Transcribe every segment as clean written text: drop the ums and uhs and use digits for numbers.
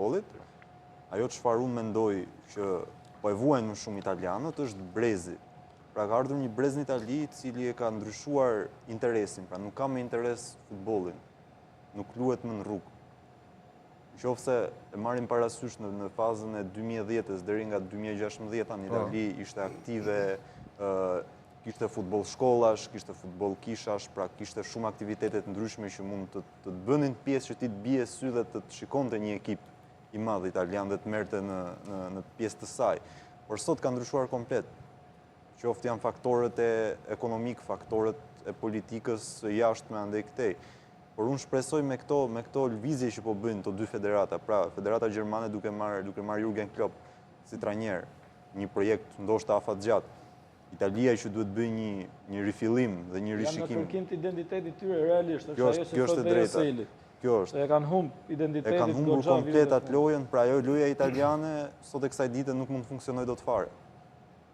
futbollit. Ajo çfarë unë mendoj që po e vuajnë më shumë italianët është brezi. Pra ka ardhur një brez në Itali i cili e ka ndryshuar interesin, pra nuk ka më interes futbollin, nuk luhet më në rrugë. Qofse e marrim parasysh në fazën e 2010-s deri nga 2016 në Itali ishte aktive, kishte futboll shkollash, kishte futboll kishash, pra kishte shumë aktivitete të ndryshme që mund të të bënin pjesë që ti të bie sy dhe të shikonte një ekip i madh italian dhe të merrte në pjesë të saj. Por sot ka ndryshuar komplet. Qoftë janë faktorët ekonomik, faktorët e politikës së jashtme andaj këtej. Por unë shpresoj me këto lëvizje që po bëjnë të dy federata, pra Federata Gjermane duke marrë Jurgen Klopp si trajner, një projekt ndoshta afatgjatë. Italia që duhet bëjë një rifillim dhe një rishikim. Janë në kërkim të identitetit tyre realisht, Kjo është e drejta. Kjo është. E kanë humb identitetin. E kanë humbur komplet atë lojën, pra ajo loja italiane sot e kësaj dite nuk mund të funksionojë dot fare.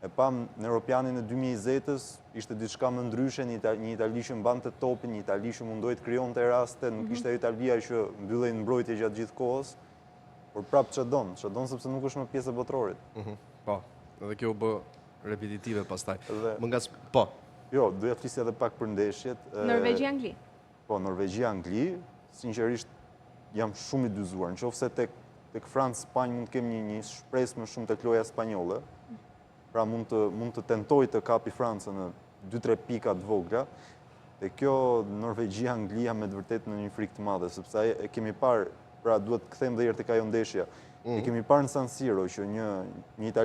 E pam në Europianin e 2020-s ishte diçka më ndryshe, një Itali që mbante topin, një Itali që mundoi të krijonte raste, nuk ishte ajo Italia që mbyllej në mbrojtje gjatë gjithë kohës, por prapë çadon sepse nuk është më pjesë e botrorit. Po, edhe kjo u bë repetitive pastaj. Po. Jo, doja flisja edhe pak për ndeshjet. Norvegji-Angli. Po, Norvegji-Angli, sinqerisht jam shumë i dyzuar. Nëse tek Francë-Spanjë mund të kemi një shpresë më shumë tek loja spanjolle. Pra mund të tentoj të kapi Francën në 2-3 pika të vogla. Dhe kjo Norvegji-Anglia me të vërtetë në një frikë të madhe, sepse e kemi parë, pra duhet të kthejmë dhe herë tek ajo ndeshja. E kemi parë në San Siro që një Itali